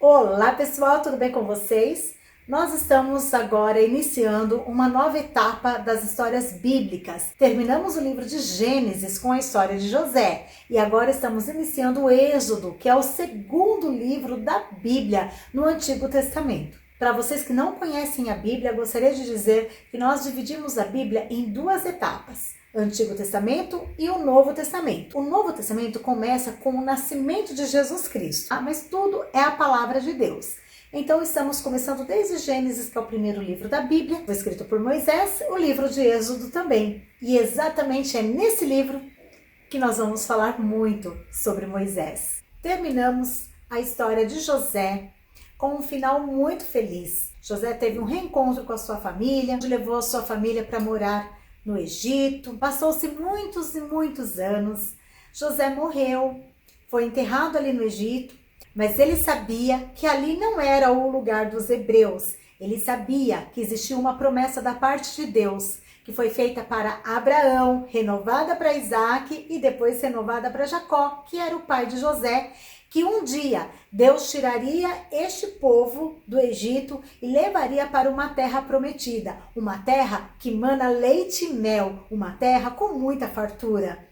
Olá pessoal, tudo bem com vocês? Nós estamos agora iniciando uma nova etapa das histórias bíblicas. Terminamos o livro de Gênesis com a história de José e agora estamos iniciando o Êxodo, que é o segundo livro da Bíblia no Antigo Testamento. Para vocês que não conhecem a Bíblia, gostaria de dizer que nós dividimos a Bíblia em duas etapas: Antigo Testamento e o Novo Testamento. O Novo Testamento começa com o nascimento de Jesus Cristo, mas tudo é a palavra de Deus. Então estamos começando desde Gênesis, que é o primeiro livro da Bíblia, foi escrito por Moisés, o livro de Êxodo também. E exatamente é nesse livro que nós vamos falar muito sobre Moisés. Terminamos a história de José com um final muito feliz. José teve um reencontro com a sua família, levou a sua família para morar no Egito. Passou-se muitos e muitos anos. José morreu, foi enterrado ali no Egito, mas ele sabia que ali não era o lugar dos hebreus. Ele sabia que existia uma promessa da parte de Deus, que foi feita para Abraão, renovada para Isaac e depois renovada para Jacó, que era o pai de José, que um dia Deus tiraria este povo do Egito e levaria para uma terra prometida, uma terra que mana leite e mel, uma terra com muita fartura.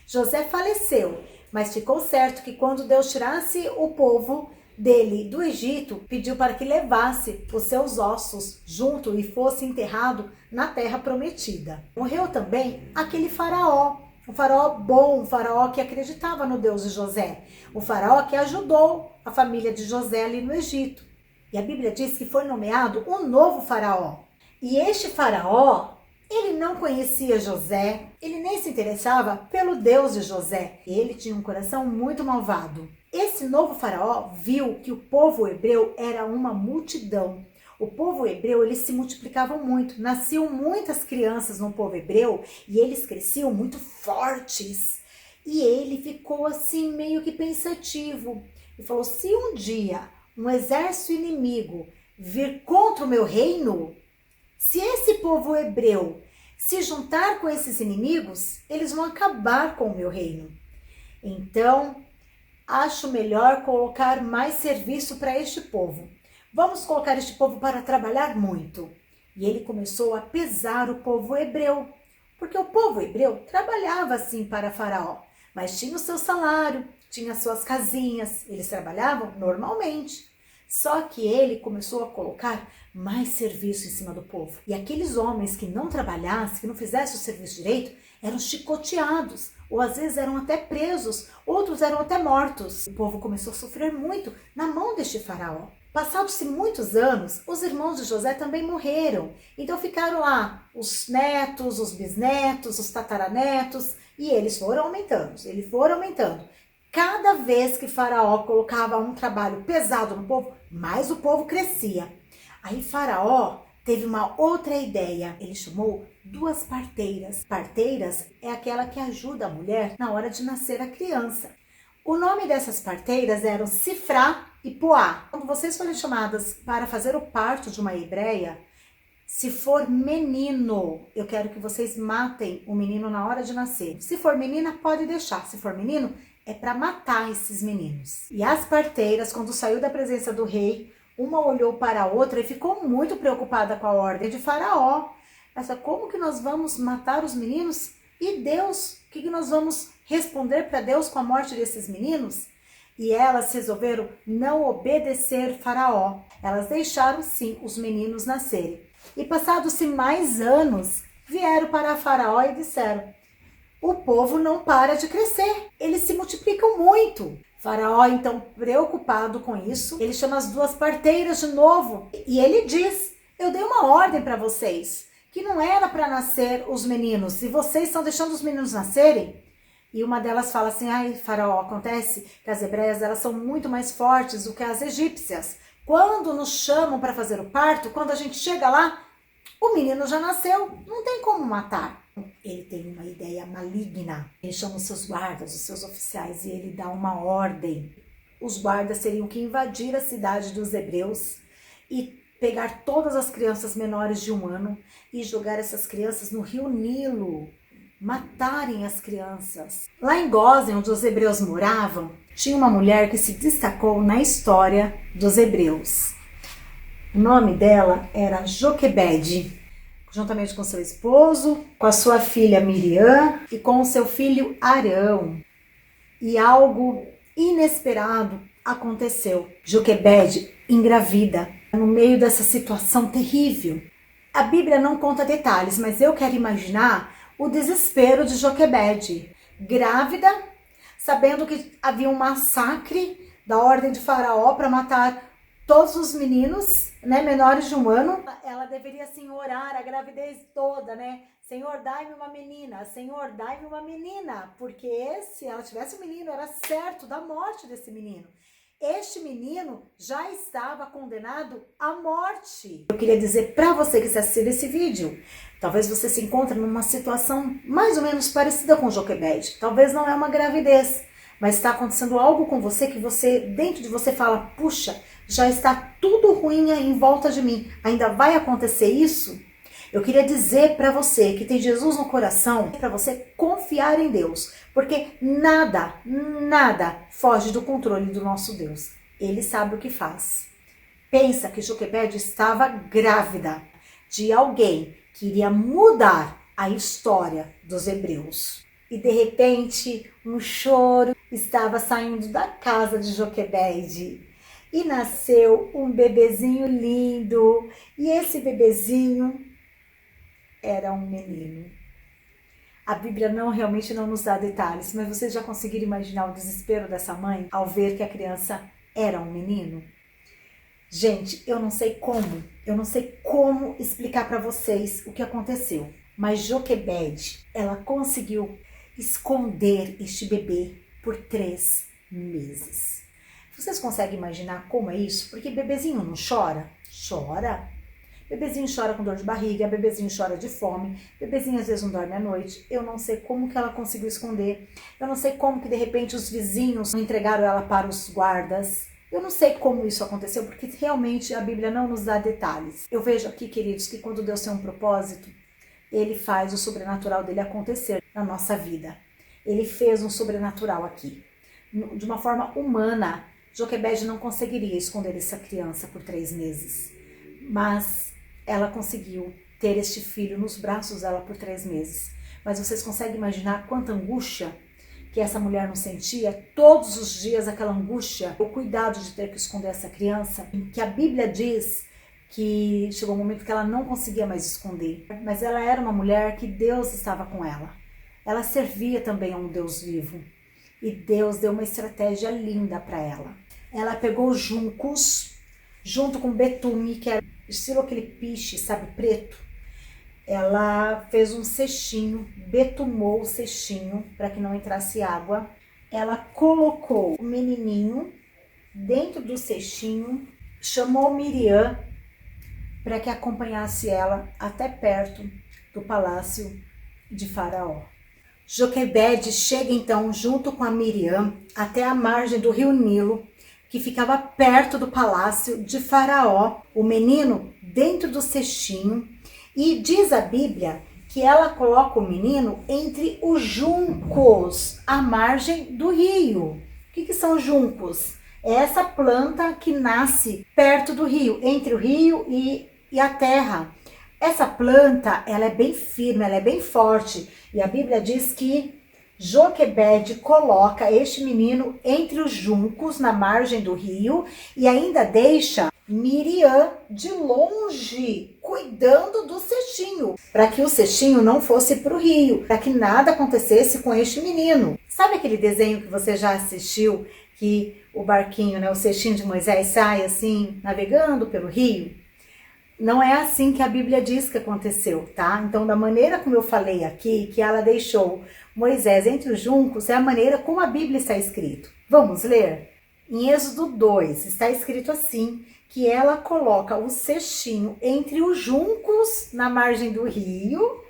José faleceu, mas ficou certo que quando Deus tirasse o povo dele do Egito, pediu para que levasse os seus ossos junto e fosse enterrado na terra prometida. Morreu também aquele faraó, um faraó bom, um faraó que acreditava no Deus de José, o faraó que ajudou a família de José ali no Egito. E a Bíblia diz que foi nomeado um novo faraó. E este faraó, ele não conhecia José, ele nem se interessava pelo Deus de José. Ele tinha um coração muito malvado. Esse novo faraó viu que o povo hebreu era uma multidão. O povo hebreu, eles se multiplicavam muito. Nasciam muitas crianças no povo hebreu e eles cresciam muito fortes. E ele ficou assim meio que pensativo. E falou: se um dia um exército inimigo vir contra o meu reino, se esse povo hebreu se juntar com esses inimigos, eles vão acabar com o meu reino. Então, acho melhor colocar mais serviço para este povo. Vamos colocar este povo para trabalhar muito. E ele começou a pesar o povo hebreu, porque o povo hebreu trabalhava sim para Faraó, mas tinha o seu salário, tinha suas casinhas, eles trabalhavam normalmente. Só que ele começou a colocar mais serviço em cima do povo. E aqueles homens que não trabalhassem, que não fizessem o serviço direito, eram chicoteados, ou às vezes eram até presos, outros eram até mortos. O povo começou a sofrer muito na mão deste faraó. Passados-se muitos anos, os irmãos de José também morreram. Então ficaram lá os netos, os bisnetos, os tataranetos, e eles foram aumentando. Cada vez que Faraó colocava um trabalho pesado no povo, mais o povo crescia. Aí Faraó teve uma outra ideia. Ele chamou 2 parteiras. Parteiras é aquela que ajuda a mulher na hora de nascer a criança. O nome dessas parteiras eram Sifrá e Poá. Quando vocês forem chamadas para fazer o parto de uma hebreia, se for menino, eu quero que vocês matem o menino na hora de nascer. Se for menina, pode deixar. Se for menino, é para matar esses meninos. E as parteiras, quando saiu da presença do rei, uma olhou para a outra e ficou muito preocupada com a ordem de Faraó. Essa, como que nós vamos matar os meninos? E Deus, o que nós vamos responder para Deus com a morte desses meninos? E elas resolveram não obedecer Faraó. Elas deixaram sim os meninos nascerem. E passados-se mais anos, vieram para Faraó e disseram: o povo não para de crescer, eles se multiplicam muito. Faraó, então, preocupado com isso, ele chama as 2 parteiras de novo e ele diz: eu dei uma ordem para vocês, que não era para nascer os meninos, e vocês estão deixando os meninos nascerem? E uma delas fala assim: ai, Faraó, acontece que as hebreias, elas são muito mais fortes do que as egípcias. Quando nos chamam para fazer o parto, quando a gente chega lá, o menino já nasceu, não tem como matar. Ele tem uma ideia maligna. Ele chama os seus guardas, os seus oficiais, e ele dá uma ordem. Os guardas teriam que invadir a cidade dos hebreus e pegar todas as crianças menores de 1 ano e jogar essas crianças no rio Nilo. matarem as crianças. Lá em Gósen, onde os hebreus moravam, tinha uma mulher que se destacou na história dos hebreus. O nome dela era Joquebede. Juntamente com seu esposo, com a sua filha Miriam e com o seu filho Arão. E algo inesperado aconteceu. Joquebede engravida no meio dessa situação terrível. A Bíblia não conta detalhes, mas eu quero imaginar o desespero de Joquebede, grávida, sabendo que havia um massacre da ordem de Faraó para matar todos os meninos, menores de 1 ano. Ela deveria assim orar a gravidez toda, Senhor, dai-me uma menina, Senhor, dai-me uma menina, porque se ela tivesse um menino, era certo da morte desse menino. Este menino já estava condenado à morte. Eu queria dizer para você que está assistindo esse vídeo, talvez você se encontre numa situação mais ou menos parecida com Joquebede. Talvez não é uma gravidez, mas está acontecendo algo com você que você, dentro de você, fala, puxa, já está tudo ruim em volta de mim. Ainda vai acontecer isso? Eu queria dizer para você que tem Jesus no coração, para você confiar em Deus, porque nada foge do controle do nosso Deus. Ele sabe o que faz. Pensa que Joquebede estava grávida de alguém que iria mudar a história dos hebreus. E de repente, um choro estava saindo da casa de Joquebede. E nasceu um bebezinho lindo. E esse bebezinho era um menino. A Bíblia realmente não nos dá detalhes, mas vocês já conseguiram imaginar o desespero dessa mãe ao ver que a criança era um menino? Gente, eu não sei como explicar para vocês o que aconteceu. Mas Joquebede, ela conseguiu esconder este bebê por 3 meses. Vocês conseguem imaginar como é isso? Porque bebezinho não chora? Chora. Bebezinho chora com dor de barriga, bebezinho chora de fome, bebezinho às vezes não dorme à noite. Eu não sei como que ela conseguiu esconder. Eu não sei como que de repente os vizinhos não entregaram ela para os guardas. Eu não sei como isso aconteceu, porque realmente a Bíblia não nos dá detalhes. Eu vejo aqui, queridos, que quando Deus tem um propósito, Ele faz o sobrenatural dele acontecer na nossa vida. Ele fez um sobrenatural aqui. De uma forma humana, Joquebede não conseguiria esconder essa criança por 3 meses. Mas ela conseguiu ter este filho nos braços dela por 3 meses. Mas vocês conseguem imaginar quanta angústia que essa mulher não sentia? Todos os dias aquela angústia, o cuidado de ter que esconder essa criança, que a Bíblia diz que chegou um momento que ela não conseguia mais esconder. Mas ela era uma mulher que Deus estava com ela. Ela servia também a um Deus vivo. E Deus deu uma estratégia linda para ela. Ela pegou juncos, junto com betume, que era estilo aquele piche, sabe, preto. Ela fez um cestinho, betumou o cestinho para que não entrasse água. Ela colocou o menininho dentro do cestinho, chamou Miriam para que acompanhasse ela até perto do palácio de Faraó. Joquebede chega então junto com a Miriam até a margem do rio Nilo, que ficava perto do palácio de Faraó, o menino dentro do cestinho, e diz a Bíblia que ela coloca o menino entre os juncos, à margem do rio. O que são juncos? É essa planta que nasce perto do rio, entre o rio e a terra. Essa planta, ela é bem firme, ela é bem forte, e a Bíblia diz que Joquebede coloca este menino entre os juncos, na margem do rio, e ainda deixa Miriam de longe, cuidando do cestinho, para que o cestinho não fosse para o rio, para que nada acontecesse com este menino. Sabe aquele desenho que você já assistiu, que o barquinho, o cestinho de Moisés sai assim, navegando pelo rio? Não é assim que a Bíblia diz que aconteceu, tá? Então, da maneira como eu falei aqui, que ela deixou Moisés entre os juncos, é a maneira como a Bíblia está escrito. Vamos ler? Em Êxodo 2, está escrito assim, que ela coloca o cestinho entre os juncos, na margem do rio,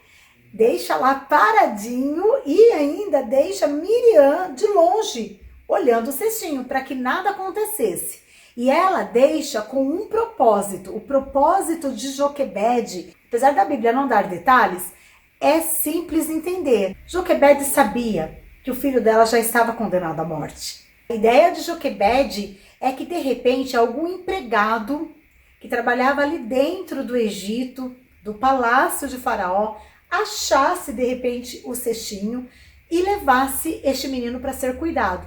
deixa lá paradinho e ainda deixa Miriam de longe, olhando o cestinho, para que nada acontecesse. E ela deixa com um propósito, o propósito de Joquebede, apesar da Bíblia não dar detalhes, É simples entender. Joquebede sabia que o filho dela já estava condenado à morte. A ideia de Joquebede é que de repente algum empregado que trabalhava ali dentro do Egito, do palácio de Faraó, achasse de repente o cestinho e levasse este menino para ser cuidado.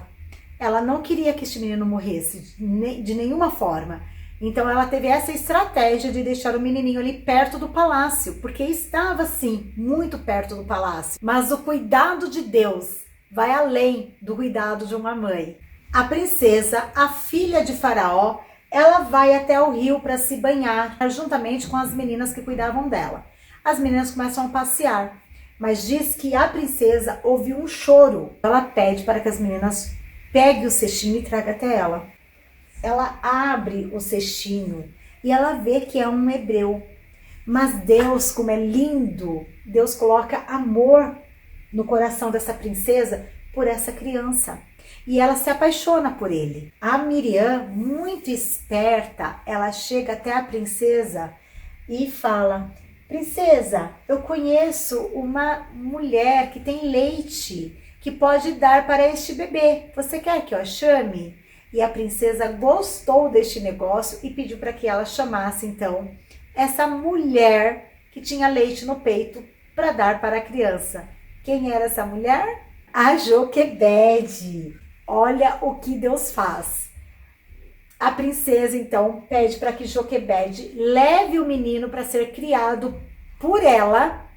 Ela não queria que este menino morresse de nenhuma forma. Então ela teve essa estratégia de deixar o menininho ali perto do palácio, porque estava sim muito perto do palácio. Mas o cuidado de Deus vai além do cuidado de uma mãe. A princesa, a filha de Faraó, ela vai até o rio para se banhar, juntamente com as meninas que cuidavam dela. As meninas começam a passear, mas diz que a princesa ouviu um choro. Ela pede para que as meninas peguem o cestinho e tragam até ela. Ela abre o cestinho e ela vê que é um hebreu. Mas Deus, como é lindo, Deus coloca amor no coração dessa princesa por essa criança. E ela se apaixona por ele. A Miriam, muito esperta, ela chega até a princesa e fala: princesa, eu conheço uma mulher que tem leite que pode dar para este bebê. Você quer que eu a chame? E a princesa gostou deste negócio e pediu para que ela chamasse então essa mulher que tinha leite no peito para dar para a criança. Quem era essa mulher? A Joquebede. Olha o que Deus faz. A princesa então pede para que Joquebede leve o menino para ser criado por ela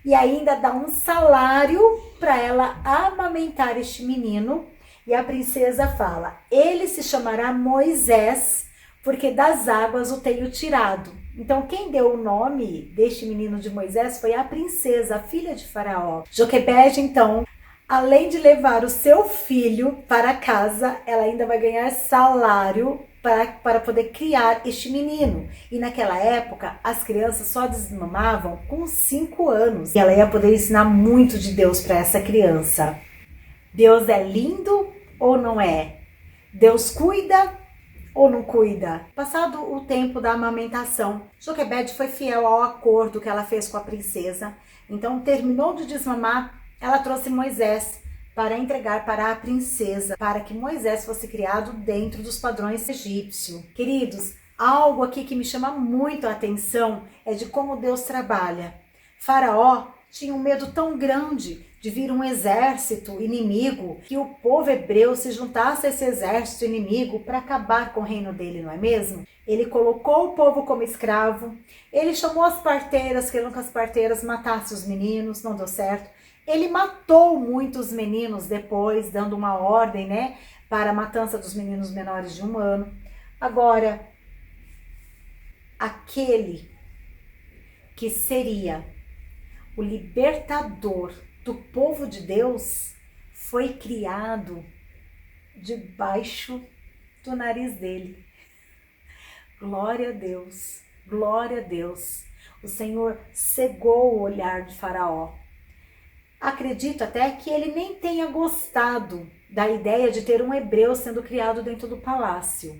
e ainda dá um salário para ela amamentar este menino. E a princesa fala: ele se chamará Moisés, porque das águas o tenho tirado. Então quem deu o nome deste menino de Moisés foi a princesa, a filha de Faraó. Joquebede então, além de levar o seu filho para casa, ela ainda vai ganhar salário para poder criar este menino. E naquela época, as crianças só desmamavam com 5 anos. E ela ia poder ensinar muito de Deus para essa criança. Deus é lindo ou não é? Deus cuida ou não cuida? Passado o tempo da amamentação, Joquebede foi fiel ao acordo que ela fez com a princesa. Então, terminou de desmamar, ela trouxe Moisés para entregar para a princesa, para que Moisés fosse criado dentro dos padrões egípcios. Queridos, algo aqui que me chama muito a atenção é de como Deus trabalha. Faraó tinha um medo tão grande de vir um exército inimigo, que o povo hebreu se juntasse a esse exército inimigo para acabar com o reino dele, não é mesmo? Ele colocou o povo como escravo, ele chamou as parteiras, querendo que as parteiras matassem os meninos, não deu certo. Ele matou muitos meninos depois, dando uma ordem, né, para a matança dos meninos menores de 1 ano. Agora, aquele que seria o libertador do povo de Deus foi criado debaixo do nariz dele. Glória a Deus, glória a Deus. O Senhor cegou o olhar de Faraó. Acredito até que ele nem tenha gostado da ideia de ter um hebreu sendo criado dentro do palácio.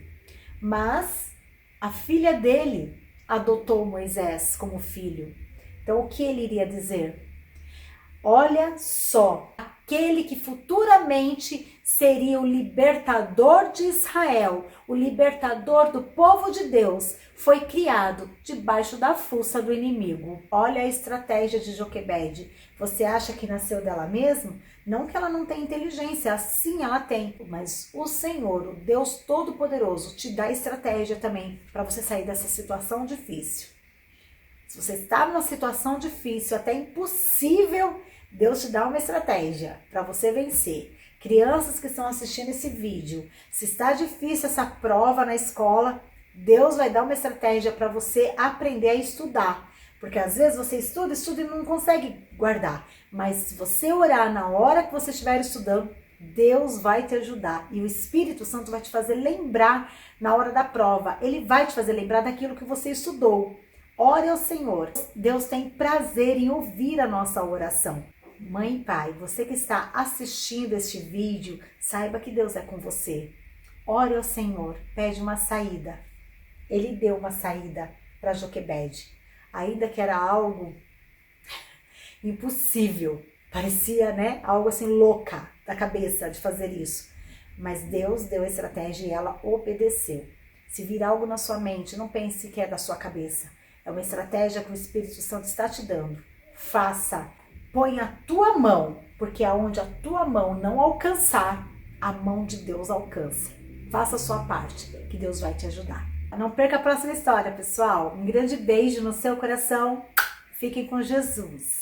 Mas a filha dele adotou Moisés como filho. Então o que ele iria dizer? Olha só, aquele que futuramente seria o libertador de Israel, o libertador do povo de Deus, foi criado debaixo da fuça do inimigo. Olha a estratégia de Joquebede. Você acha que nasceu dela mesma? Não que ela não tenha inteligência, sim ela tem. Mas o Senhor, o Deus Todo-Poderoso, te dá estratégia também para você sair dessa situação difícil. Se você está numa situação difícil, até impossível, Deus te dá uma estratégia para você vencer. Crianças que estão assistindo esse vídeo, se está difícil essa prova na escola, Deus vai dar uma estratégia para você aprender a estudar. Porque às vezes você estuda e não consegue guardar. Mas se você orar na hora que você estiver estudando, Deus vai te ajudar. E o Espírito Santo vai te fazer lembrar na hora da prova. Ele vai te fazer lembrar daquilo que você estudou. Ore ao Senhor. Deus tem prazer em ouvir a nossa oração. Mãe e pai, você que está assistindo este vídeo, saiba que Deus é com você. Ore ao Senhor, pede uma saída. Ele deu uma saída para Joquebede. Ainda que era algo impossível. Parecia, né, algo assim louca da cabeça de fazer isso. Mas Deus deu a estratégia e ela obedeceu. Se vir algo na sua mente, não pense que é da sua cabeça. É uma estratégia que o Espírito Santo está te dando. Faça. Põe a tua mão, porque aonde a tua mão não alcançar, a mão de Deus alcança. Faça a sua parte, que Deus vai te ajudar. Não perca a próxima história, pessoal. Um grande beijo no seu coração. Fiquem com Jesus.